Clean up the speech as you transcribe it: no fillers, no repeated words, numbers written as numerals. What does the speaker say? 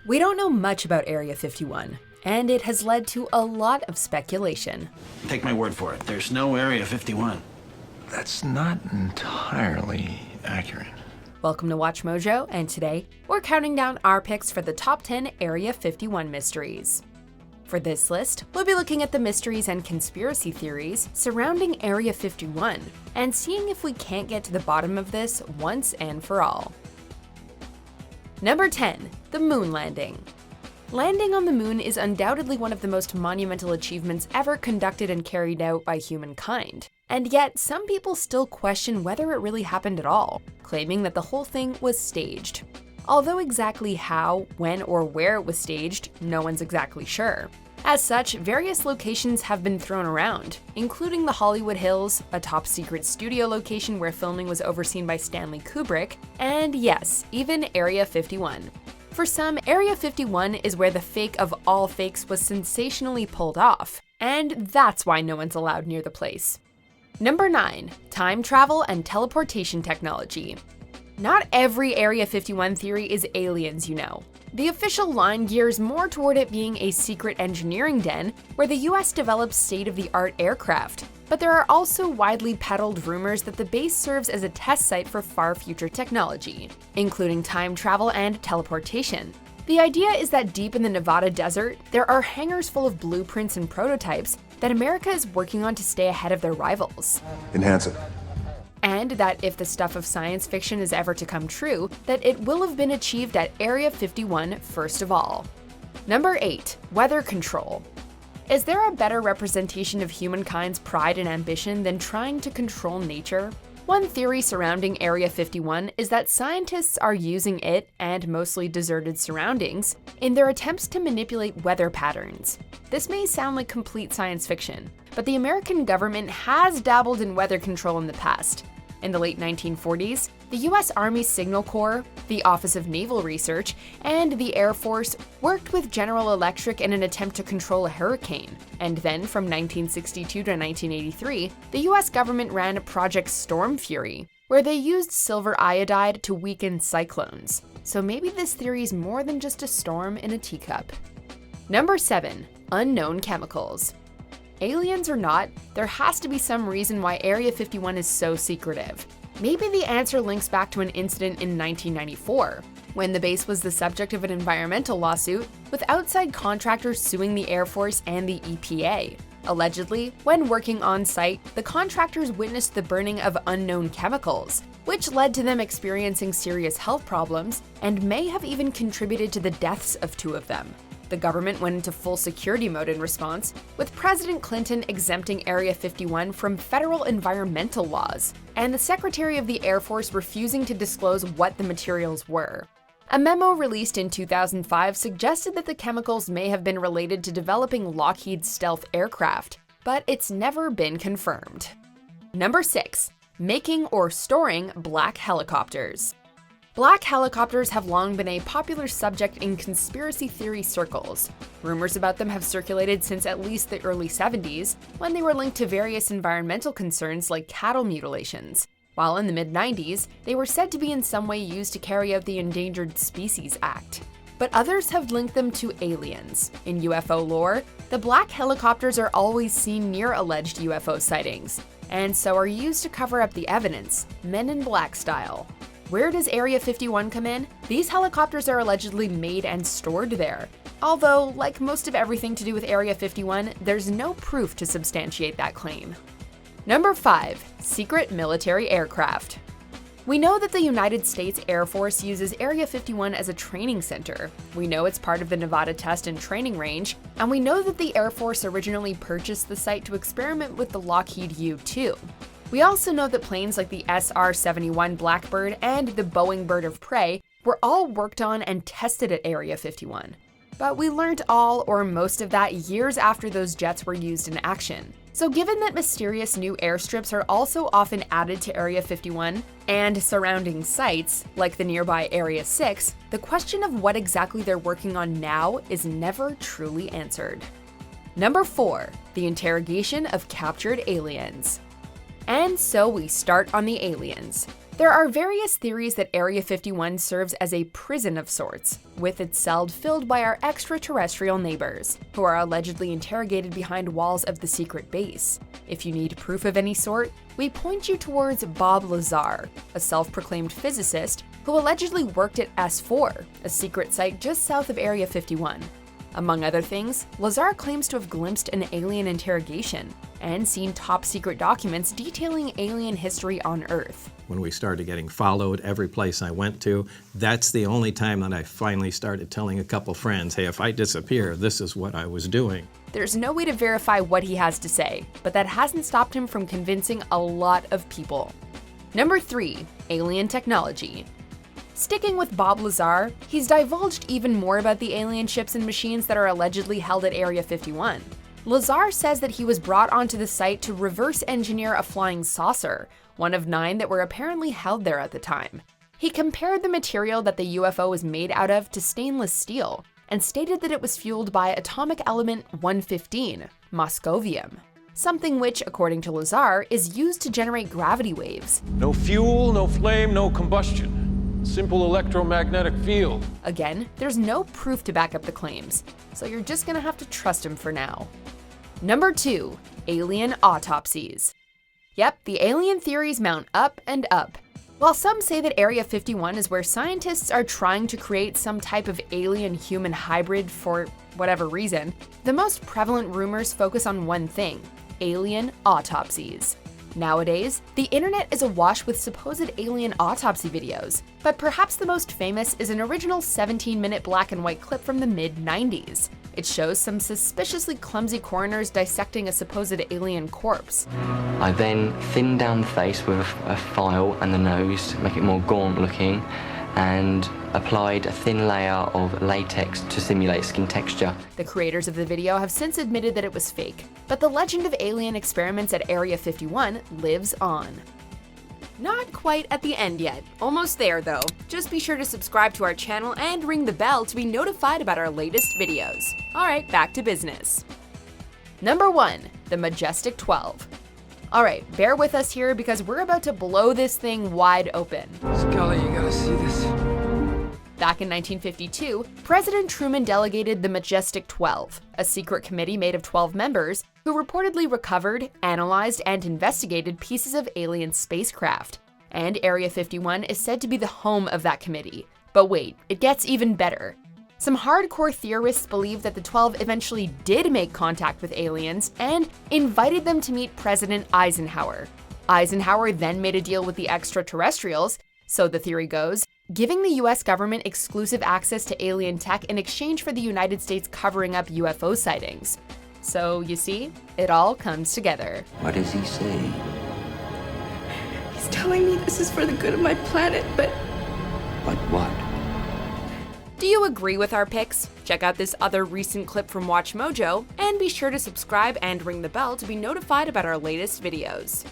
We don't know much about Area 51, and it has led to a lot of speculation. Take my word for it, there's no Area 51. That's not entirely accurate. Welcome to Watch Mojo, and today we're counting down our picks for the top 10 Area 51 mysteries. For this list, we'll be looking at the mysteries and conspiracy theories surrounding Area 51 and seeing if we can't get to the bottom of this once and for all. Number 10. The Moon Landing. Landing on the moon is undoubtedly one of the most monumental achievements ever conducted and carried out by humankind. And yet, some people still question whether it really happened at all, claiming that the whole thing was staged. Although exactly how, when, or where it was staged, no one's exactly sure. As such, various locations have been thrown around, including the Hollywood Hills, a top-secret studio location where filming was overseen by Stanley Kubrick, and yes, even Area 51. For some, Area 51 is where the fake of all fakes was sensationally pulled off, and that's why no one's allowed near the place. Number 9. Time travel and teleportation technology. Not every Area 51 theory is aliens, you know. The official line gears more toward it being a secret engineering den where the US develops state-of-the-art aircraft, but there are also widely peddled rumors that the base serves as a test site for far future technology, including time travel and teleportation. The idea is that deep in the Nevada desert, there are hangars full of blueprints and prototypes that America is working on to stay ahead of their rivals. Enhance it. And that if the stuff of science fiction is ever to come true, that it will have been achieved at Area 51 first of all. Number 8. Weather control. Is there a better representation of humankind's pride and ambition than trying to control nature? One theory surrounding Area 51 is that scientists are using it, and mostly deserted surroundings, in their attempts to manipulate weather patterns. This may sound like complete science fiction, but the American government has dabbled in weather control in the past. In the late 1940s, the US Army Signal Corps, the Office of Naval Research, and the Air Force worked with General Electric in an attempt to control a hurricane. And then, from 1962 to 1983, the US government ran Project Storm Fury, where they used silver iodide to weaken cyclones. So maybe this theory is more than just a storm in a teacup. Number 7. Unknown chemicals. Aliens or not, there has to be some reason why Area 51 is so secretive. Maybe the answer links back to an incident in 1994, when the base was the subject of an environmental lawsuit, with outside contractors suing the Air Force and the EPA. Allegedly, when working on site, the contractors witnessed the burning of unknown chemicals, which led to them experiencing serious health problems and may have even contributed to the deaths of 2 of them. The government went into full security mode in response, with President Clinton exempting Area 51 from federal environmental laws, and the Secretary of the Air Force refusing to disclose what the materials were. A memo released in 2005 suggested that the chemicals may have been related to developing Lockheed's stealth aircraft, but it's never been confirmed. Number 6. Making or storing black helicopters. Black helicopters have long been a popular subject in conspiracy theory circles. Rumors about them have circulated since at least the early 70s, when they were linked to various environmental concerns like cattle mutilations, while in the mid-90s, they were said to be in some way used to carry out the Endangered Species Act. But others have linked them to aliens. In UFO lore, the black helicopters are always seen near alleged UFO sightings, and so are used to cover up the evidence, Men in Black style. Where does Area 51 come in? These helicopters are allegedly made and stored there. Although, like most of everything to do with Area 51, there's no proof to substantiate that claim. Number 5. Secret military aircraft. We know that the United States Air Force uses Area 51 as a training center. We know it's part of the Nevada Test and Training Range, and we know that the Air Force originally purchased the site to experiment with the Lockheed U-2. We also know that planes like the SR-71 Blackbird and the Boeing Bird of Prey were all worked on and tested at Area 51. But we learned all or most of that years after those jets were used in action. So given that mysterious new airstrips are also often added to Area 51 and surrounding sites, like the nearby Area 6, the question of what exactly they're working on now is never truly answered. Number 4. The interrogation of captured aliens. And so we start on the aliens. There are various theories that Area 51 serves as a prison of sorts, with its cells filled by our extraterrestrial neighbors, who are allegedly interrogated behind walls of the secret base. If you need proof of any sort, we point you towards Bob Lazar, a self-proclaimed physicist who allegedly worked at S4, a secret site just south of Area 51. Among other things, Lazar claims to have glimpsed an alien interrogation and seen top-secret documents detailing alien history on Earth. When we started getting followed every place I went to, that's the only time that I finally started telling a couple friends, hey, if I disappear, this is what I was doing. There's no way to verify what he has to say, but that hasn't stopped him from convincing a lot of people. Number 3. Alien technology. Sticking with Bob Lazar, he's divulged even more about the alien ships and machines that are allegedly held at Area 51. Lazar says that he was brought onto the site to reverse engineer a flying saucer, one of 9 that were apparently held there at the time. He compared the material that the UFO was made out of to stainless steel, and stated that it was fueled by atomic element 115, moscovium, something which, according to Lazar, is used to generate gravity waves. No fuel, no flame, no combustion. Simple electromagnetic field. Again, there's no proof to back up the claims, so you're just gonna have to trust him for now. Number 2. Alien autopsies. Yep, the alien theories mount up and up. While some say that Area 51 is where scientists are trying to create some type of alien-human hybrid for whatever reason, the most prevalent rumors focus on one thing: alien autopsies. Nowadays, the internet is awash with supposed alien autopsy videos, but perhaps the most famous is an original 17-minute black and white clip from the mid-90s. It shows some suspiciously clumsy coroners dissecting a supposed alien corpse. I then thinned down the face with a file and the nose to make it more gaunt looking, and applied a thin layer of latex to simulate skin texture. The creators of the video have since admitted that it was fake, but the legend of alien experiments at Area 51 lives on. Not quite at the end yet. Almost there though. Just be sure to subscribe to our channel and ring the bell to be notified about our latest videos. Alright, back to business. Number 1. The Majestic 12. Alright, bear with us here because we're about to blow this thing wide open. Scully, you gotta see this. Back in 1952, President Truman delegated the Majestic 12, a secret committee made of 12 members who reportedly recovered, analyzed, and investigated pieces of alien spacecraft. And Area 51 is said to be the home of that committee. But wait, it gets even better. Some hardcore theorists believe that the 12 eventually did make contact with aliens and invited them to meet President Eisenhower. Eisenhower then made a deal with the extraterrestrials, so the theory goes, giving the US government exclusive access to alien tech in exchange for the United States covering up UFO sightings. So, you see, it all comes together. What does he say? He's telling me this is for the good of my planet, but What? Do you agree with our picks? Check out this other recent clip from WatchMojo, and be sure to subscribe and ring the bell to be notified about our latest videos.